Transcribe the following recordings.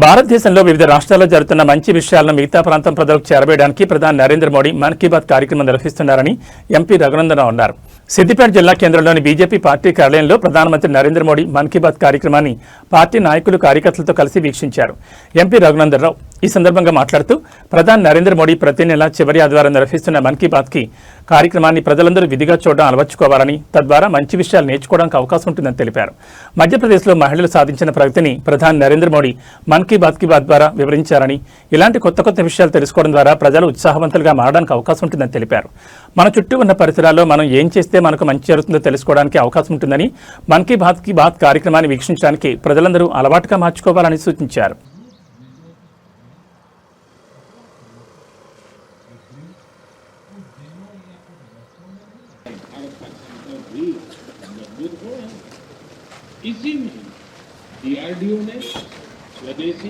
భారతదేశంలో వివిధ రాష్ట్రాల్లో జరుగుతున్న మంచి విషయాలను మిగతా ప్రాంతం ప్రజలకు చేరవేయడానికి ప్రధాని నరేంద్ర మోడీ మన్ కీ బాత్ కార్యక్రమం నిర్వహిస్తున్నారని ఎంపీ రఘునందనరావు అన్నారు. సిద్దిపేట జిల్లా కేంద్రంలోని బీజేపీ పార్టీ కార్యాలయంలో ప్రధానమంత్రి నరేంద్ర మోడీ మన్ కీ బాత్ కార్యక్రమాన్ని పార్టీ నాయకులు కార్యకర్తలతో కలిసి వీక్షించారు. ఎంపీ రఘునందనరావు ఈ సందర్భంగా మాట్లాడుతూ ప్రధాని నరేంద్ర మోడీ ప్రతి నెల చివరి ఆదివారం నిర్వహిస్తున్న మన్ కీ బాత్ కార్యక్రమాన్ని ప్రజలందరూ విధిగా చూడడం అలవర్చుకోవాలని, తద్వారా మంచి విషయాలు నేర్చుకోవడానికి అవకాశం ఉంటుందని తెలిపారు. మధ్యప్రదేశ్లో మహిళలు సాధించిన ప్రగతిని ప్రధాని నరేంద్ర మోడీ మన్ కీ బాత్ ద్వారా వివరించారని, ఇలాంటి కొత్త విషయాలు తెలుసుకోవడం ద్వారా ప్రజలు ఉత్సాహవంతులుగా మారడానికి అవకాశం ఉంటుందని తెలిపారు. మన చుట్టూ ఉన్న పరిసరాల్లో మనం ఏం చేస్తే మనకు మంచి జరుగుతుందో తెలుసుకోవడానికి అవకాశం ఉంటుందని, మన్ కీ బాత్ కార్యక్రమాన్ని వీక్షించడానికి ప్రజలందరూ అలవాటుగా మార్చుకోవాలని సూచించారు. इसी में डीआरडीओ ने स्वदेशी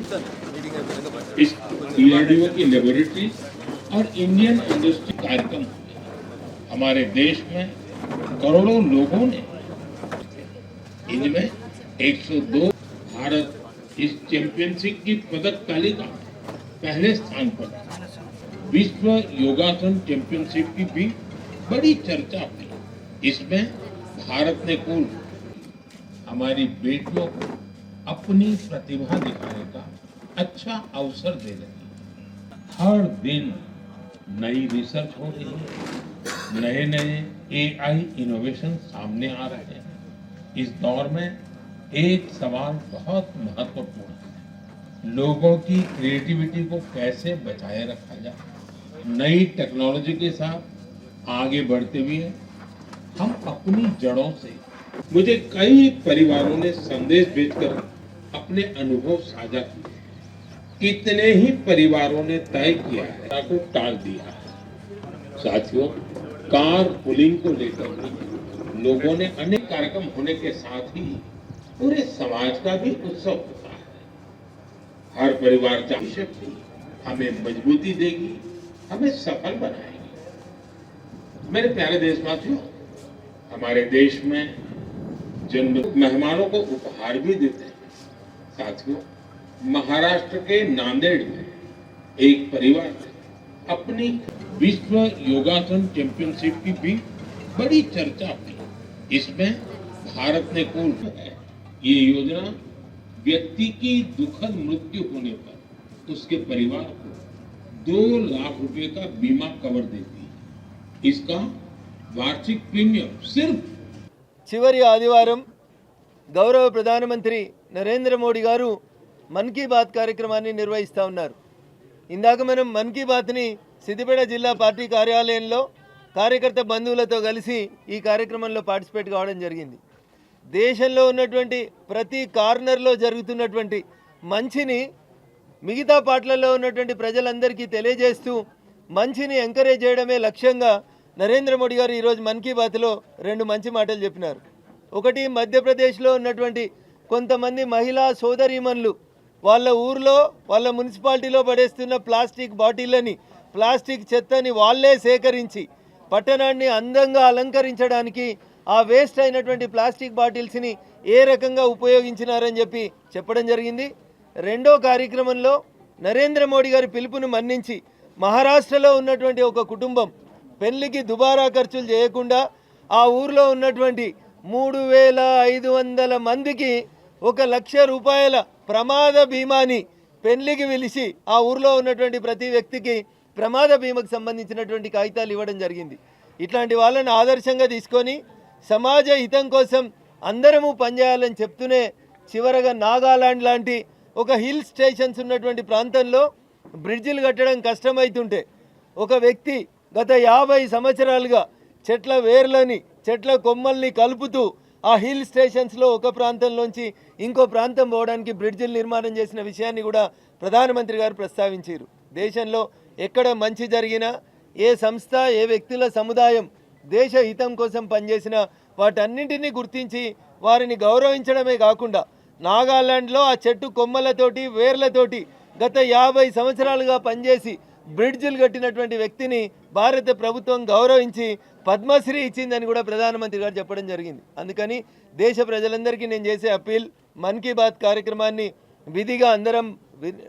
इस डीआरडीओ की लेबोरेटरी और इंडियन इंडस्ट्री कार्यक्रम हमारे देश में करोड़ों लोगों ने, इनमें 102 भारत इस चैंपियनशिप की पदक तालिका पहले स्थान पर। विश्व योगासन चैंपियनशिप की भी बड़ी चर्चा हुई। इसमें भारत ने कुल हमारी बेटियों को अपनी प्रतिभा दिखाने का अच्छा अवसर दे रही है। हर दिन नई रिसर्च हो रही है, नए एआई इनोवेशन सामने आ रहे हैं। इस दौर में एक सवाल बहुत महत्वपूर्ण है, लोगों की क्रिएटिविटी को कैसे बचाए रखा जाए। नई टेक्नोलॉजी के साथ आगे बढ़ते हुए हम अपनी जड़ों से, मुझे कई परिवारों ने संदेश भेजकर अपने अनुभव साझा किए। कितने ही परिवारों ने तय किया है को टाल दिया है। साथियों, कार पुलिंग को लेकर लोगों ने अनेक कार्यक्रम होने के साथ ही पूरे समाज का भी उत्सव होता है। हर परिवार की शक्ति हमें मजबूती देगी, हमें सफल बनाएगी। मेरे प्यारे देशवासियों, हमारे देश में जन्म मेहमानों को उपहार भी देते हैं। साथियों, महाराष्ट्र के नांदेड़ में एक परिवार ने अपनी विश्व योगासन चैंपियनशिप की भी बड़ी चर्चा हुई। इसमें भारत ने कुल है, ये योजना व्यक्ति की दुखद मृत्यु होने पर उसके परिवार को 2 लाख रुपए का बीमा कवर देती है। इसका वार्षिक प्रीमियम सिर्फ చివరి ఆదివారం గౌరవ ప్రధానమంత్రి నరేంద్ర మోడీ గారు మన్ కీ బాత్ కార్యక్రమాన్ని నిర్వహిస్తూ ఉన్నారు. ఇందాక మనం మన్ కీ బాత్ని సిద్దిపేట జిల్లా పార్టీ కార్యాలయంలో కార్యకర్త బంధువులతో కలిసి ఈ కార్యక్రమంలో పార్టిసిపేట్ కావడం జరిగింది. దేశంలో ఉన్నటువంటి ప్రతి కార్నర్లో జరుగుతున్నటువంటి మంచిని మిగతా పార్టీలలో ఉన్నటువంటి ప్రజలందరికీ తెలియజేస్తూ మంచిని ఎంకరేజ్ చేయడమే లక్ష్యంగా నరేంద్ర మోడీ గారు ఈరోజు మన్ కీ బాత్లో 2 మంచి మాటలు చెప్పినారు. ఒకటి, మధ్యప్రదేశ్లో ఉన్నటువంటి కొంతమంది మహిళా సోదరీమణులు వాళ్ళ ఊర్లో వాళ్ళ మున్సిపాలిటీలో పడేస్తున్న ప్లాస్టిక్ బాటిళ్ళని, ప్లాస్టిక్ చెత్తని వాళ్ళే సేకరించి పట్టణాన్ని అందంగా అలంకరించడానికి ఆ వేస్ట్ అయినటువంటి ప్లాస్టిక్ బాటిల్స్ని ఏ రకంగా ఉపయోగించినారని చెప్పడం జరిగింది. రెండో కార్యక్రమంలో నరేంద్ర మోడీ గారి పిలుపును మన్నించి మహారాష్ట్రలో ఉన్నటువంటి ఒక కుటుంబం పెళ్లికి దుబారా ఖర్చులు చేయకుండా ఆ ఊర్లో ఉన్నటువంటి 3500 మందికి 1,00,000 రూపాయల ప్రమాద బీమాని పెళ్లికి పిలిచి ఆ ఊర్లో ఉన్నటువంటి ప్రతి వ్యక్తికి ప్రమాద బీమాకు సంబంధించినటువంటి కాగితాలు ఇవ్వడం జరిగింది. ఇట్లాంటి వాళ్ళని ఆదర్శంగా తీసుకొని సమాజ హితం కోసం అందరము పనిచేయాలని చెప్తూనే చివరగా నాగాలాండ్ లాంటి ఒక హిల్ స్టేషన్స్ ఉన్నటువంటి ప్రాంతంలో బ్రిడ్జిలు కట్టడం కష్టమవుతుంటే ఒక వ్యక్తి గత 50 సంవత్సరాలుగా చెట్ల వేర్లని, చెట్ల కొమ్మల్ని కలుపుతూ ఆ హిల్ స్టేషన్స్లో ఒక ప్రాంతంలోంచి ఇంకో ప్రాంతం పోవడానికి బ్రిడ్జిలు నిర్మాణం చేసిన విషయాన్ని కూడా ప్రధానమంత్రి గారు ప్రస్తావించారు. దేశంలో ఎక్కడ మంచి జరిగినా, ఏ సంస్థ, ఏ వ్యక్తుల సముదాయం దేశ హితం కోసం పనిచేసినా వాటన్నింటినీ గుర్తించి వారిని గౌరవించడమే కాకుండా నాగాలాండ్లో ఆ చెట్టు కొమ్మలతోటి, వేర్లతోటి గత 50 సంవత్సరాలుగా పనిచేసి బ్రిడ్జిలు కట్టినటువంటి వ్యక్తిని భారత ప్రభుత్వం గౌరవించి పద్మశ్రీ ఇచ్చిందని కూడా ప్రధానమంత్రి గారు చెప్పడం జరిగింది. అందుకని దేశ ప్రజలందరికీ నేను చేసే అప్పీల్, మన్ కీ బాత్ కార్యక్రమాన్ని విధిగా అందరం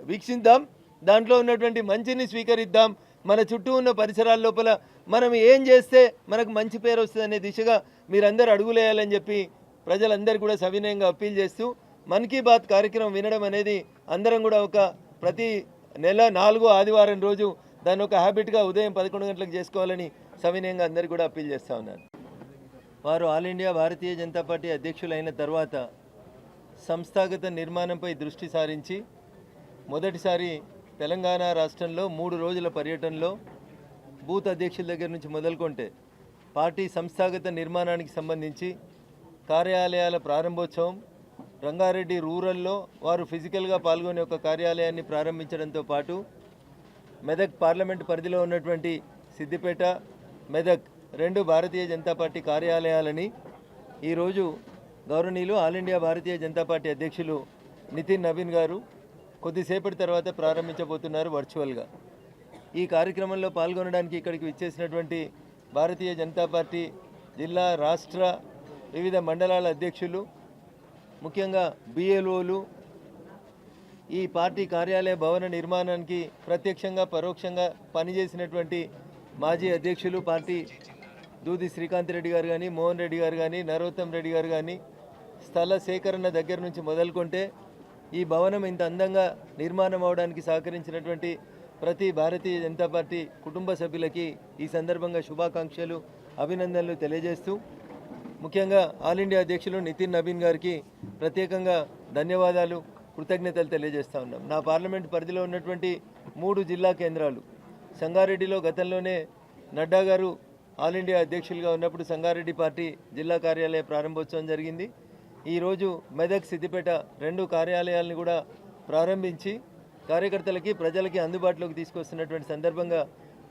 వీక్షిద్దాం, దాంట్లో ఉన్నటువంటి మంచిని స్వీకరిద్దాం. మన చుట్టూ ఉన్న పరిసరాల లోపల మనం ఏం చేస్తే మనకు మంచి పేరు వస్తుందనే దిశగా మీరందరూ అడుగులేయాలని చెప్పి ప్రజలందరూ కూడా సవినయంగా అప్పీల్ చేస్తూ మన్ కీ బాత్ కార్యక్రమం వినడం అనేది అందరం కూడా ఒక ప్రతి నెల 4వ ఆదివారం రోజు దాన్ని ఒక హ్యాబిట్గా ఉదయం 11 గంటలకు చేసుకోవాలని సవినయంగా అందరికీ కూడా అప్పీల్ చేస్తూ ఉన్నాను. వారు all India Bharatiya Janata party అధ్యక్షులైన తర్వాత సంస్థాగత నిర్మాణంపై దృష్టి సారించి మొదటిసారి తెలంగాణ రాష్ట్రంలో 3 రోజుల పర్యటనలో బూత్ అధ్యక్షుల దగ్గర నుంచి మొదలుకొంటే పార్టీ సంస్థాగత నిర్మాణానికి సంబంధించి కార్యాలయాల ప్రారంభోత్సవం, రంగారెడ్డి రూరల్లో వారు ఫిజికల్గా పాల్గొనే ఒక కార్యాలయాన్ని ప్రారంభించడంతో పాటు మెదక్ పార్లమెంట్ పరిధిలో ఉన్నటువంటి సిద్దిపేట, మెదక్ 2 భారతీయ జనతా పార్టీ కార్యాలయాలని ఈరోజు గౌరవనీయులు all India Bharatiya Janata party అధ్యక్షులు నితిన్ నవీన్ గారు కొద్దిసేపటి తర్వాత ప్రారంభించబోతున్నారు వర్చువల్గా. ఈ కార్యక్రమంలో పాల్గొనడానికి ఇక్కడికి విచ్చేసినటువంటి భారతీయ జనతా పార్టీ జిల్లా, రాష్ట్ర, వివిధ మండలాల అధ్యక్షులు, ముఖ్యంగా బిఎల్ఓలు, ఈ పార్టీ కార్యాలయ భవన నిర్మాణానికి ప్రత్యక్షంగా పరోక్షంగా పనిచేసినటువంటి మాజీ అధ్యక్షులు పార్టీ దూది శ్రీకాంత్ రెడ్డి గారు కానీ, మోహన్ రెడ్డి గారు కానీ, నరోత్తం రెడ్డి గారు కానీ, స్థల సేకరణ దగ్గర నుంచి మొదలుకొంటే ఈ భవనం ఇంత అందంగా నిర్మాణం అవడానికి సహకరించినటువంటి ప్రతి భారతీయ జనతా పార్టీ కుటుంబ సభ్యులకి ఈ సందర్భంగా శుభాకాంక్షలు, అభినందనలు తెలియజేస్తూ ముఖ్యంగా ఆల్ ఇండియా అధ్యక్షులు నితిన్ నవీన్ గారికి ప్రత్యేకంగా ధన్యవాదాలు, కృతజ్ఞతలు తెలియజేస్తూ ఉన్నాం. నా పార్లమెంట్ పరిధిలో ఉన్నటువంటి 3 జిల్లా కేంద్రాలు, సంగారెడ్డిలో గతంలోనే నడ్డా గారు ఆల్ ఇండియా అధ్యక్షులుగా ఉన్నప్పుడు సంగారెడ్డి పార్టీ జిల్లా కార్యాలయ ప్రారంభోత్సవం జరిగింది. ఈరోజు మెదక్, సిద్దిపేట 2 కార్యాలయాలను కూడా ప్రారంభించి కార్యకర్తలకి, ప్రజలకి అందుబాటులోకి తీసుకొస్తున్నటువంటి సందర్భంగా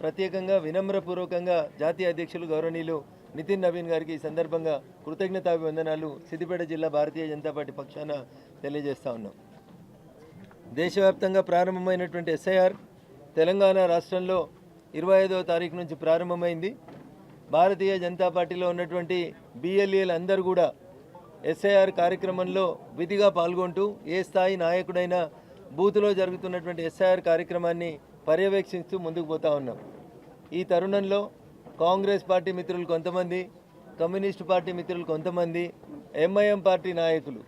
ప్రత్యేకంగా వినమ్రపూర్వకంగా జాతీయ అధ్యక్షులు గౌరవనీయులు నితిన్ నవీన్ గారికి ఈ సందర్భంగా కృతజ్ఞతాభివందనాలు సిద్దిపేట జిల్లా భారతీయ జనతా పార్టీ పక్షాన తెలియజేస్తూ ఉన్నాం. దేశవ్యాప్తంగా ప్రారంభమైనటువంటి ఎస్ఐఆర్ తెలంగాణ రాష్ట్రంలో 25వ తారీఖు నుంచి ప్రారంభమైంది. భారతీయ జనతా పార్టీలో ఉన్నటువంటి బిఎల్ఏలు అందరూ కూడా ఎస్ఐఆర్ కార్యక్రమంలో విధిగా పాల్గొంటూ ఏ స్థాయి నాయకుడైనా బూత్లో జరుగుతున్నటువంటి ఎస్ఐఆర్ కార్యక్రమాన్ని పర్యవేక్షిస్తూ ముందుకు పోతా ఉన్నాం. ఈ తరుణంలో కాంగ్రెస్ పార్టీ మిత్రులు కొంతమంది, కమ్యూనిస్టు పార్టీ మిత్రులు కొంతమంది, ఎంఐఎం పార్టీ నాయకులు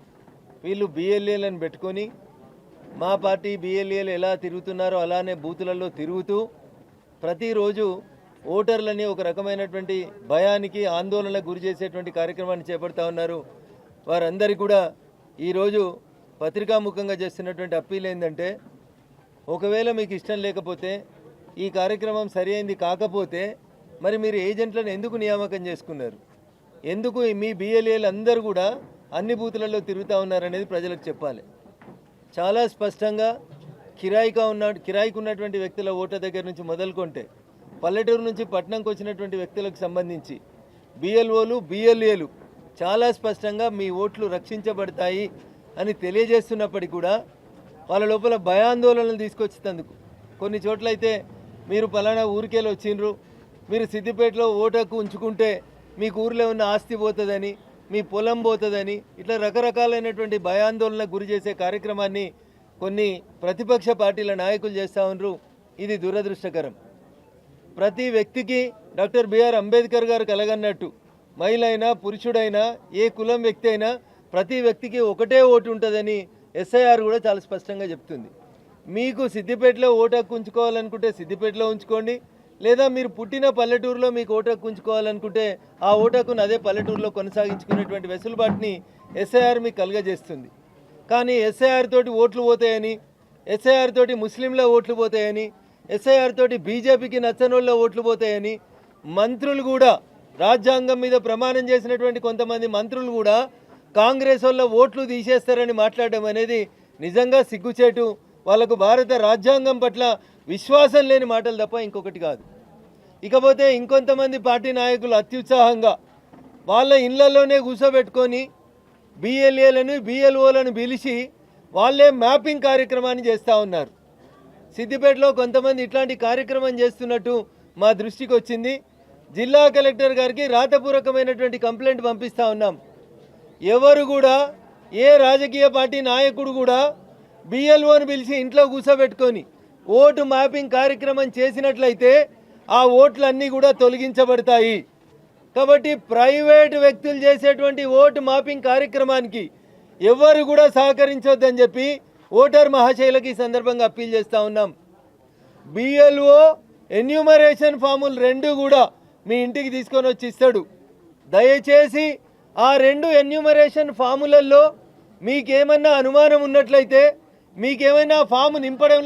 వీళ్ళు బిఎల్ఏలను పెట్టుకొని మా పార్టీ బిఎల్ఏలు ఎలా తిరుగుతున్నారో అలానే బూతులలో తిరుగుతూ ప్రతిరోజు ఓటర్లని ఒక రకమైనటువంటి భయానికి, ఆందోళనకు గురి చేసేటువంటి కార్యక్రమాన్ని చేపడతా ఉన్నారు. వారందరికీ కూడా ఈరోజు పత్రికాముఖంగా చేస్తున్నటువంటి అప్పీల్ ఏంటంటే, ఒకవేళ మీకు ఇష్టం లేకపోతే, ఈ కార్యక్రమం సరి అయింది కాకపోతే మరి మీరు ఏజెంట్లను ఎందుకు నియామకం చేసుకున్నారు? ఎందుకు మీ బిఎల్ఏలు అందరూ కూడా అన్ని బూతులలో తిరుగుతూ ఉన్నారనేది ప్రజలకు చెప్పాలి. చాలా స్పష్టంగా కిరాయికి ఉన్నటువంటి వ్యక్తుల ఓట్ల దగ్గర నుంచి మొదలుకొంటే పల్లెటూరు నుంచి పట్టణంకి వచ్చినటువంటి వ్యక్తులకు సంబంధించి బిఎల్ఓలు, బిఎల్ఏలు చాలా స్పష్టంగా మీ ఓట్లు రక్షించబడతాయి అని తెలియజేస్తున్నప్పటికీ కూడా వాళ్ళ లోపల భయాందోళనలు తీసుకొచ్చేందుకు కొన్ని చోట్లయితే మీరు పలానా ఊరికెళ్ళి వచ్చిండ్రు, మీరు సిద్దిపేటలో ఓటకు ఉంచుకుంటే మీకు ఊరిలో ఉన్న ఆస్తి పోతుందని, మీ పొలం పోతుందని, ఇట్లా రకరకాలైనటువంటి భయాందోళనకు గురి చేసే కార్యక్రమాన్ని కొన్ని ప్రతిపక్ష పార్టీల నాయకులు చేస్తూ ఉన్నారు. ఇది దురదృష్టకరం. ప్రతి వ్యక్తికి డాక్టర్ బిఆర్ అంబేద్కర్ గారు కలగన్నట్టు మహిళ అయినా, పురుషుడైనా, ఏ కులం వ్యక్తి అయినా ప్రతి వ్యక్తికి ఒకటే ఓటు ఉంటుందని ఎస్ఐఆర్ కూడా చాలా స్పష్టంగా చెప్తుంది. మీకు సిద్దిపేటలో ఓటు హక్కు ఉంచుకోవాలనుకుంటే సిద్దిపేటలో ఉంచుకోండి, లేదా మీరు పుట్టిన పల్లెటూరులో మీకు ఓటు హక్కు ఉంచుకోవాలనుకుంటే ఆ ఓటు హక్కును అదే పల్లెటూరులో కొనసాగించుకునేటువంటి వెసులుబాటుని ఎస్ఐఆర్ మీకు కలుగజేస్తుంది. కానీ ఎస్ఐఆర్ తోటి ఓట్లు పోతాయని, ఎస్ఐఆర్ తోటి ముస్లింల ఓట్లు పోతాయని, ఎస్ఐఆర్ తోటి బీజేపీకి నచ్చనోళ్ళ ఓట్లు పోతాయని మంత్రులు కూడా, రాజ్యాంగం మీద ప్రమాణం చేసినటువంటి కొంతమంది మంత్రులు కూడా కాంగ్రెస్ వాళ్ళ ఓట్లు తీసేస్తారని మాట్లాడడం అనేది నిజంగా సిగ్గుచేటు. వాళ్ళకు భారత రాజ్యాంగం పట్ల విశ్వాసం లేని మాటలు తప్ప ఇంకొకటి కాదు. ఇకపోతే ఇంకొంతమంది పార్టీ నాయకులు అత్యుత్సాహంగా వాళ్ళ ఇళ్లలోనే కూర్చోబెట్టుకొని బిఎల్ఏలను, బిఎల్ఓలను పిలిచి వాళ్ళే మ్యాపింగ్ కార్యక్రమాన్ని చేస్తూ ఉన్నారు. సిద్దిపేటలో కొంతమంది ఇట్లాంటి కార్యక్రమం చేస్తున్నట్టు మా దృష్టికి వచ్చింది. జిల్లా కలెక్టర్ గారికి రాతపూర్వకమైనటువంటి కంప్లైంట్ పంపిస్తూ ఉన్నాం. ఎవరు కూడా, ఏ రాజకీయ పార్టీ నాయకుడు కూడా బిఎల్ఓని పిలిచి ఇంట్లో కూర్చోబెట్టుకొని ఓటు మ్యాపింగ్ కార్యక్రమం చేసినట్లయితే ఆ ఓట్లన్నీ కూడా తొలగించబడతాయి. కాబట్టి ప్రైవేటు వ్యక్తులు చేసేటువంటి ఓటు మ్యాపింగ్ కార్యక్రమానికి ఎవరు కూడా సహకరించొద్దని చెప్పి ఓటర్ మహాశైలకి ఈ సందర్భంగా అప్పీల్ చేస్తూ ఉన్నాం. బిఎల్ఓ ఎన్యూమరేషన్ ఫాములు 2 కూడా మీ ఇంటికి తీసుకొని వచ్చి ఇస్తాడు. దయచేసి ఆ 2 ఎన్యూమరేషన్ ఫాములలో మీకేమన్నా అనుమానం ఉన్నట్లయితే, మీకేమైనా ఫాము నింపడం